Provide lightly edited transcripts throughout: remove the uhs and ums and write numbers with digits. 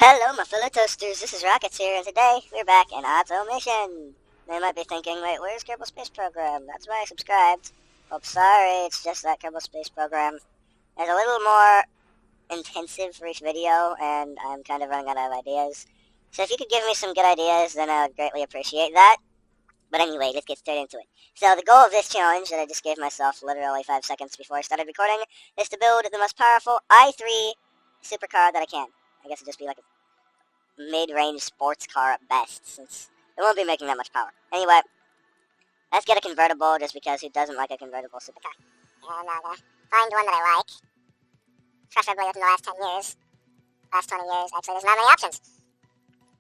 Hello, my fellow toasters. This is Rockets here, and today we're back in Automation. They might be thinking, wait, where's Kerbal Space Program? That's why I subscribed. Oh, sorry, it's just that Kerbal Space Program. There's a little more intensive for each video, and I'm kind of running out of ideas. So if you could give me some good ideas, then I would greatly appreciate that. But anyway, let's get straight into it. So the goal of this challenge that I just gave myself literally 5 seconds before I started recording is to build the most powerful i3 supercar that I can. I guess it'd just be like a mid-range sports car at best, since it won't be making that much power. Anyway, let's get a convertible, just because who doesn't like a convertible supercar? And I'm gonna find one that I like, preferably within the last 10 years. Last 20 years, actually, there's not many options.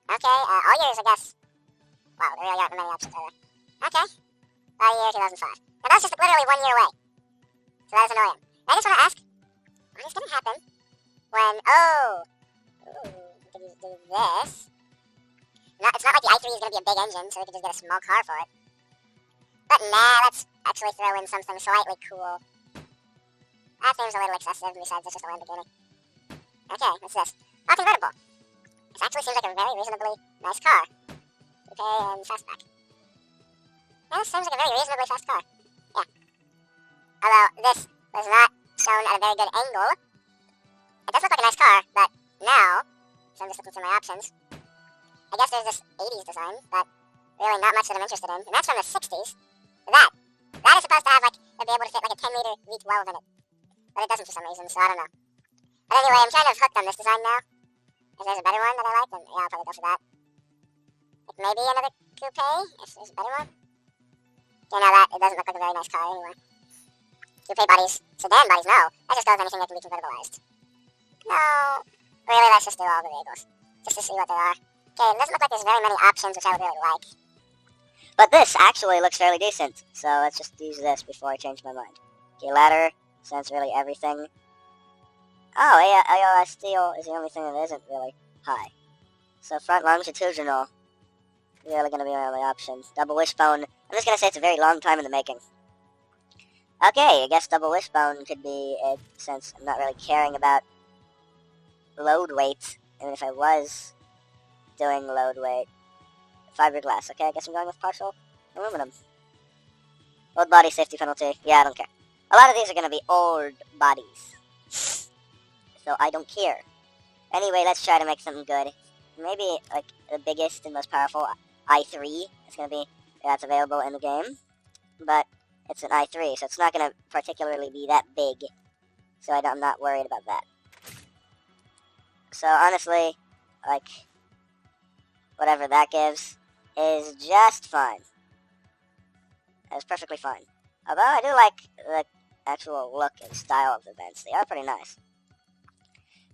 Okay, all years, I guess. Wow, there really aren't many options, are there? Okay, year 2005. Now that's just literally 1 year away. So that is annoying. I just want to ask, what is going to happen when, we could do this. It's not like the i3 is going to be a big engine, so we could just get a small car for it. But nah, let's actually throw in something slightly cool. That seems a little excessive, besides it's just a Lamborghini. Okay, what's this? Oh, convertible. This actually seems like a very reasonably nice car. Okay, and fastback. Yeah, this seems like a very reasonably fast car. Yeah. Although, this was not shown at a very good angle. It does look like a nice car, but now, so I'm just looking through my options, I guess there's this 80s design, but really not much that I'm interested in, and that's from the 60s. That is supposed to have, like, it'd be able to fit, like, a 10-liter V12 in it. But it doesn't for some reason, so I don't know. But anyway, I'm kind of hooked on this design now. If there's a better one that I like, then yeah, I'll probably go for that. Like, maybe another coupe, if there's a better one. You know that, it doesn't look like a very nice car anyway. Coupe bodies, sedan bodies, no. That just goes anything that can be convertibilized. No. Really, let's just do all the vehicles. Just to see what there are. Okay, it doesn't look like there's very many options, which I would really like. But this actually looks fairly decent, so let's just use this before I change my mind. Okay, ladder, since really everything. Oh, AOS steel is the only thing that isn't really high. So front longitudinal, really going to be my only option. Double wishbone, I'm just going to say it's a very long time in the making. Okay, I guess double wishbone could be it, since I'm not really caring about load weight, even if I was doing load weight. Fiberglass, okay, I guess I'm going with partial aluminum. Old body safety penalty, yeah, I don't care. A lot of these are going to be old bodies, so I don't care. Anyway, let's try to make something good. Maybe, like, the biggest and most powerful i3 is going to be, that's available in the game, but it's an i3, so it's not going to particularly be that big, so I'm not worried about that. So honestly, like, whatever that gives is just fine. It's perfectly fine. Although I do like the actual look and style of the vents. They are pretty nice.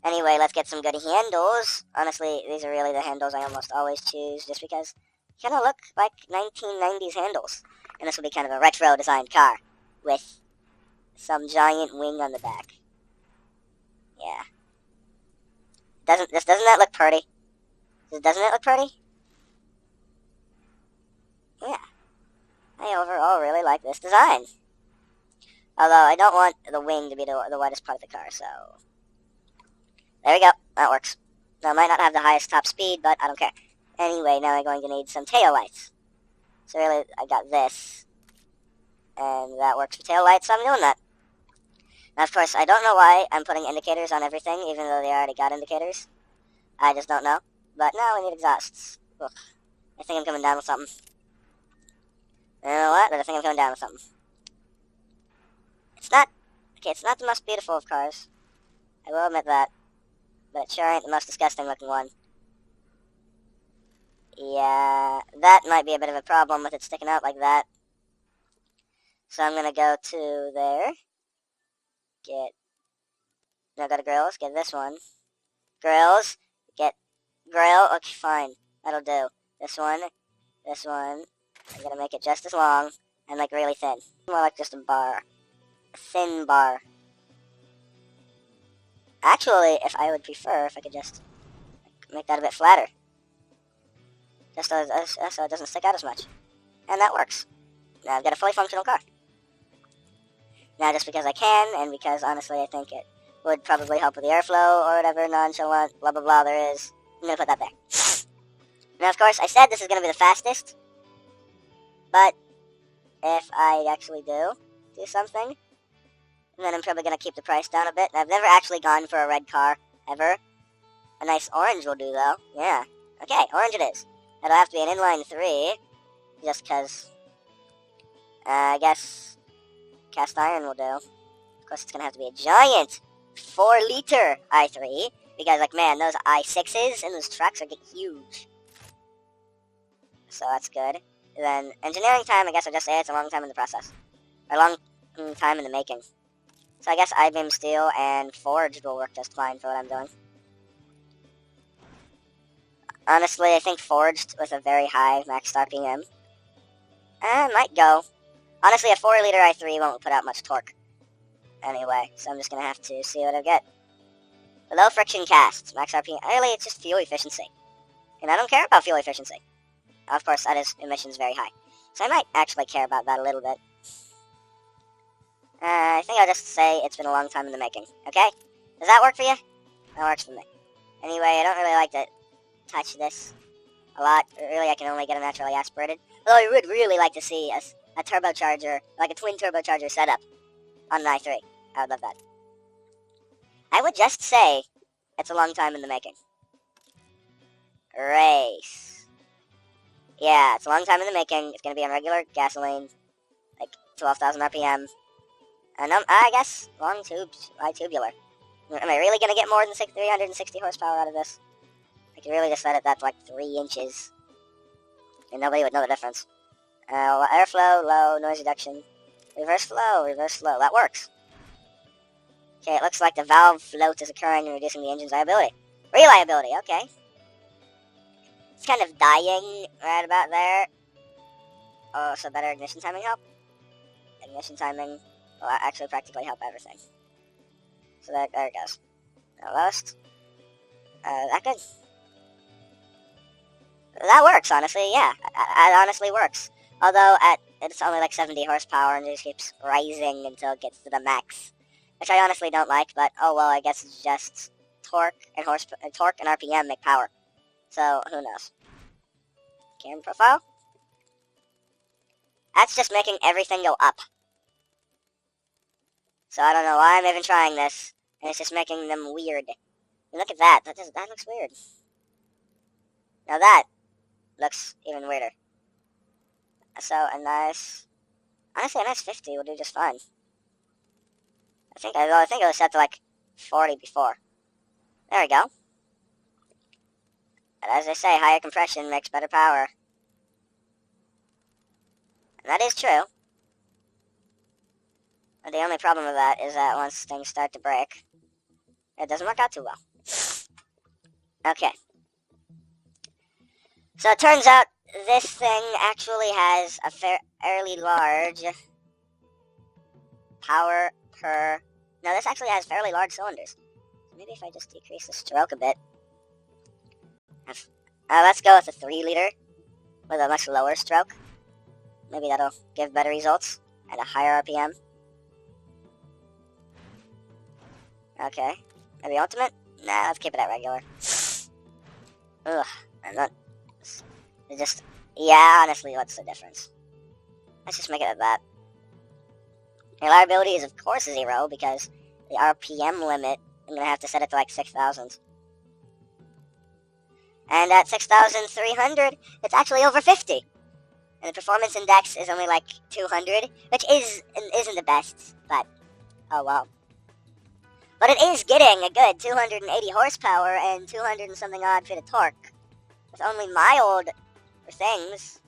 Anyway, let's get some good handles. Honestly, these are really the handles I almost always choose, just because they kind of look like 1990s handles. And this will be kind of a retro designed car with some giant wing on the back. Yeah. Doesn't that look pretty? Doesn't it look pretty? Yeah. I overall really like this design. Although I don't want the wing to be the widest part of the car, so there we go. That works. Now, I might not have the highest top speed, but I don't care. Anyway, now I'm going to need some tail lights. So really, I got this, and that works for tail lights, so I'm doing that. Now, of course, I don't know why I'm putting indicators on everything, even though they already got indicators. I just don't know. But now we need exhausts. Ugh. I think I'm coming down with something. You know what? I think I'm coming down with something. It's not the most beautiful of cars. I will admit that. But it sure ain't the most disgusting looking one. Yeah, that might be a bit of a problem with it sticking out like that. So I'm gonna go to there. Go to grills, get this one. Grills, get grill, okay, fine. That'll do. This one. I'm gonna make it just as long and like really thin. More like just a bar. A thin bar. Actually, if I would prefer, if I could just make that a bit flatter. Just so it doesn't stick out as much. And that works. Now I've got a fully functional car. Now just because I can, and because honestly I think it would probably help with the airflow or whatever nonchalant blah blah blah there is, I'm gonna put that there. Now, of course, I said this is gonna be the fastest, but if I actually do something, then I'm probably gonna keep the price down a bit. I've never actually gone for a red car, ever. A nice orange will do, though. Yeah. Okay, orange it is. It'll have to be an inline 3, just because, I guess cast iron will do. Of course, it's gonna have to be a giant 4-liter i3, because, like, man, those i6s in those trucks are huge. So that's good. Then, engineering time, I guess I'll just say it's a long time in the process. Or a long time in the making. So I guess I-beam steel and forged will work just fine for what I'm doing. Honestly, I think forged with a very high max RPM might go. Honestly, a 4-liter i3 won't put out much torque anyway, so I'm just going to have to see what I get. Low friction casts, max RPM. Really, it's just fuel efficiency. And I don't care about fuel efficiency. Of course, that is emissions very high. So I might actually care about that a little bit. I think I'll just say it's been a long time in the making. Okay? Does that work for you? That works for me. Anyway, I don't really like to touch this a lot. Really, I can only get it naturally aspirated. Although I would really like to see a turbocharger, like a twin turbocharger setup on an i3. I would love that. I would just say it's a long time in the making. Race. Yeah, it's a long time in the making. It's going to be on regular gasoline, like 12,000 RPM. And I guess long tubes, tubular. Am I really going to get more than 360 horsepower out of this? I could really just set it that to like 3 inches. And nobody would know the difference. Airflow, low, noise reduction. Reverse flow. That works. Okay, it looks like the valve float is occurring and reducing the engine's reliability. Reliability, okay. It's kind of dying right about there. Oh, so better ignition timing help? Ignition timing will actually practically help everything. So there it goes. Now lowest. That good? That works, honestly, yeah. It honestly works. Although it's only like 70 horsepower and it just keeps rising until it gets to the max. Which I honestly don't like, but oh well, I guess it's just torque and RPM make power. So, who knows? Camera profile? That's just making everything go up. So I don't know why I'm even trying this. And it's just making them weird. And look at that. That looks weird. Now that looks even weirder. So honestly a nice 50 will do just fine. I think it was set to like 40 before. There we go. But as I say, higher compression makes better power. And that is true. But the only problem with that is that once things start to break, it doesn't work out too well. Okay. So it turns out this thing actually has a fairly large power per... No, this actually has fairly large cylinders. Maybe if I just decrease the stroke a bit. Let's go with a 3-liter with a much lower stroke. Maybe that'll give better results at a higher RPM. Okay. Maybe ultimate? Nah, let's keep it at regular. Ugh, I'm not... It's just... Yeah, honestly, what's the difference? Let's just make it at that. Reliability is, of course, 0, because the RPM limit, I'm going to have to set it to like 6,000. And at 6,300, it's actually over 50. And the performance index is only like 200, which isn't the best, but oh well. But it is getting a good 280 horsepower and 200 and something odd feet of torque, with only mild things.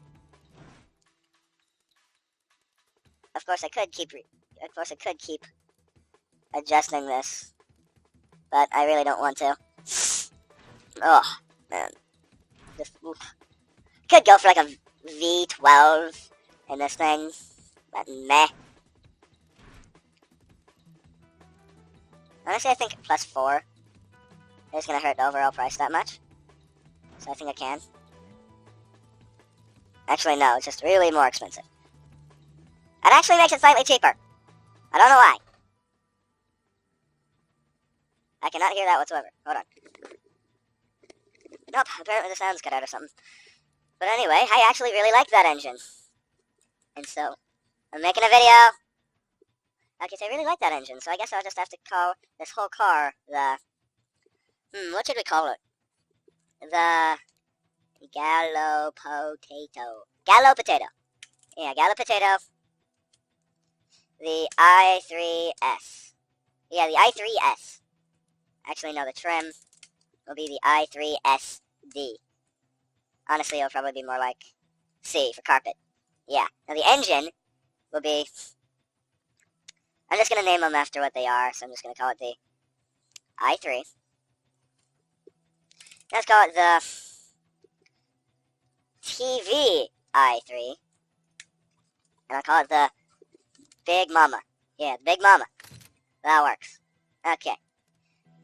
Of course, I could keep adjusting this, but I really don't want to. Oh man, just oof. Could go for like a V12 in this thing, but meh. Honestly, I think plus 4 is going to hurt the overall price that much. So I think I can. Actually, no, it's just really more expensive. It actually makes it slightly cheaper. I don't know why. I cannot hear that whatsoever. Hold on. Nope, apparently the sound's cut out or something. But anyway, I actually really like that engine. And so, I'm making a video. Okay, so I really like that engine, so I guess I'll just have to call this whole car the... what should we call it? The... Gallo Potato. Gallo Potato. Yeah, Gallo Potato. The i3S. Yeah, the i3S. Actually, no, the trim will be the i3SD. Honestly, it'll probably be more like C for carpet. Yeah. Now, the engine will be... I'm just going to name them after what they are, so I'm just going to call it the i3. Let's call it the TV i3. And I'll call it the Big Mama. Yeah, the Big Mama. That works. Okay.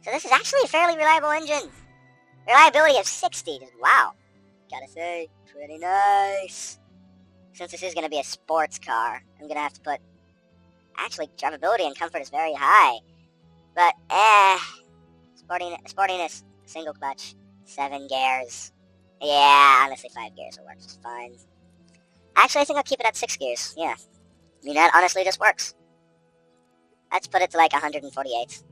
So this is actually a fairly reliable engine. Reliability of 60. Wow. Gotta say, pretty nice. Since this is going to be a sports car, I'm going to have to put... Actually, drivability and comfort is very high. But, sportiness, single clutch, 7 gears. Yeah, honestly, 5 gears will work just fine. Actually, I think I'll keep it at 6 gears, yeah. I mean, that honestly just works. Let's put it to like 148.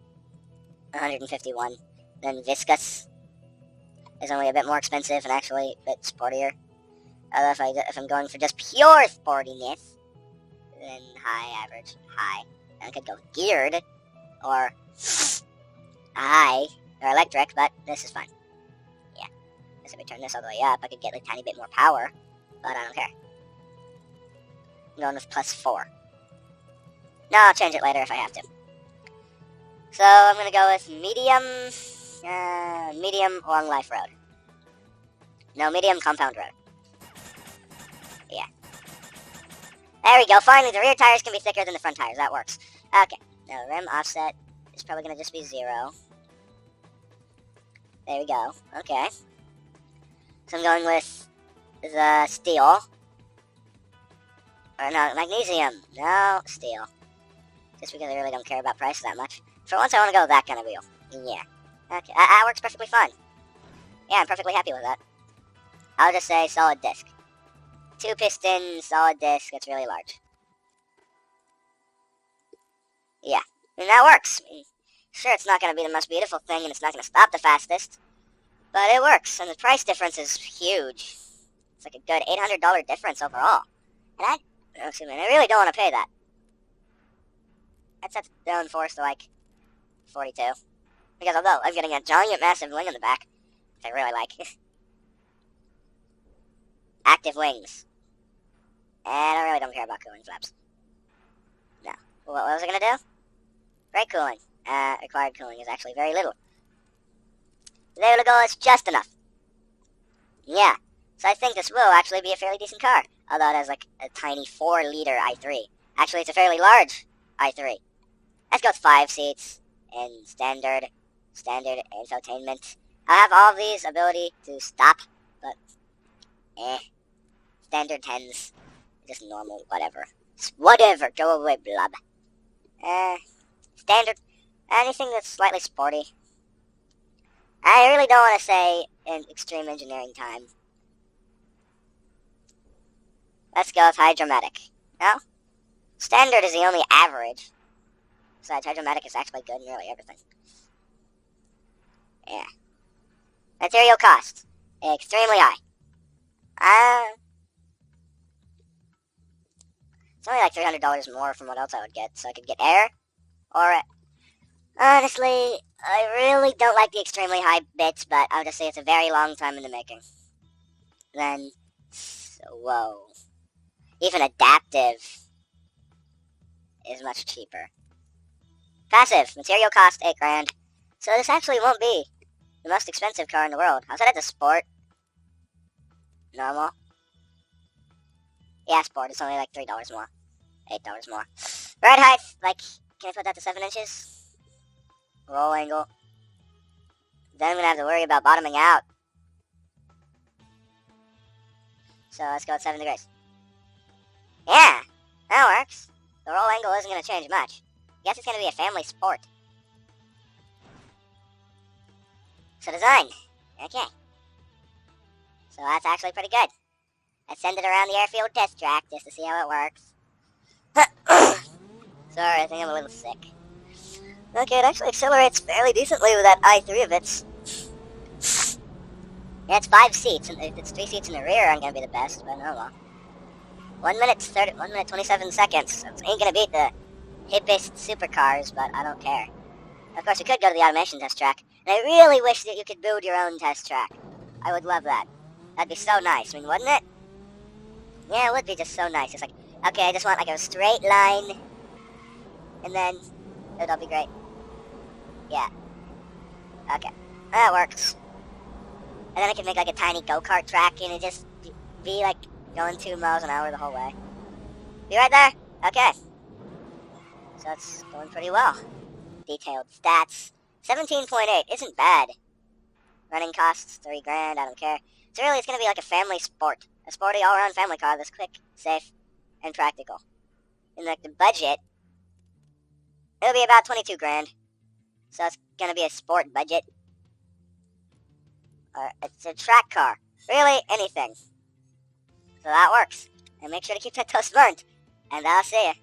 151. Then viscous is only a bit more expensive and actually a bit sportier. Although if I'm going for just pure sportiness, then high, average, high. I could go geared, or high, or electric, but this is fine. Yeah. Because if we turn this all the way up, I could get a tiny bit more power, but I don't care. I'm going with +4. No, I'll change it later if I have to. So I'm going to go with medium long life road. No, medium compound road. Yeah. There we go. Finally, the rear tires can be thicker than the front tires. That works. Okay. Now, the rim offset is probably going to just be 0. There we go. Okay. So I'm going with the steel. Or no, magnesium. No, steel. Just because I really don't care about price that much. For once, I want to go with that kind of wheel. Yeah. Okay. That works perfectly fine. Yeah, I'm perfectly happy with that. I'll just say solid disc. 2-piston, solid disc, it's really large. Yeah, and that works. I mean, sure, it's not going to be the most beautiful thing, and it's not going to stop the fastest, but it works, and the price difference is huge. It's like a good $800 difference overall. And I really don't want to pay that. That sets the downforce to like 42. Because although I'm getting a giant massive wing on the back, which I really like. Active wings. And I really don't care about cooling flaps. No. What was I going to do? Brake cooling. Required cooling is actually very little. There we go, it's just enough. Yeah. So I think this will actually be a fairly decent car. Although it has like a tiny 4-liter i3. Actually, it's a fairly large i3. Let's go with 5 seats and standard infotainment. I have all of these ability to stop, but standard 10s, just normal, whatever. Whatever, go away, blob. Standard, anything that's slightly sporty. I really don't want to say in extreme engineering time. Let's go with hydromatic. No? Standard is the only average. Besides, hydromatic is actually good in nearly everything. Yeah. Material cost. Extremely high. It's only like $300 more from what else I would get. So I could get air. Or, honestly, I really don't like the extremely high bits, but I'll just say it's a very long time in the making. Then, whoa. Even adaptive is much cheaper. Passive. Material cost, $8,000. So this actually won't be the most expensive car in the world. I'll set it to sport. Normal. Yeah, sport. It's only like $3 more. $8 more. Ride height, like, can I put that to 7 inches? Roll angle. Then I'm going to have to worry about bottoming out. So let's go with 7 degrees. Yeah, that works. The roll angle isn't going to change much. I guess it's going to be a family sport. So design. Okay. So that's actually pretty good. I send it around the airfield test track just to see how it works. Sorry, I think I'm a little sick. Okay, it actually accelerates fairly decently with that i3 of its. Yeah, it's 5 seats, and if it's 3 seats in the rear, I'm gonna be the best, but no, well. 1 minute 27 seconds. So it ain't gonna beat the hippest supercars, but I don't care. Of course, you could go to the automation test track, and I really wish that you could build your own test track. I would love that. That'd be so nice, I mean, wouldn't it? Yeah, it would be just so nice. It's like, okay, I just want like a straight line, and then it'll be great. Yeah. Okay. That works. And then I can make like a tiny go-kart track, and it just be like going 2 miles an hour the whole way. Be right there? Okay. So it's going pretty well. Detailed stats. 17.8 isn't bad. Running costs $3 grand, I don't care. So really it's going to be like a family sport. A sporty all-around family car that's quick, safe, and practical. And like the budget, it'll be about 22 grand. So it's going to be a sport budget. Or it's a track car. Really, anything. So that works. And make sure to keep that toast burnt. And I'll see ya.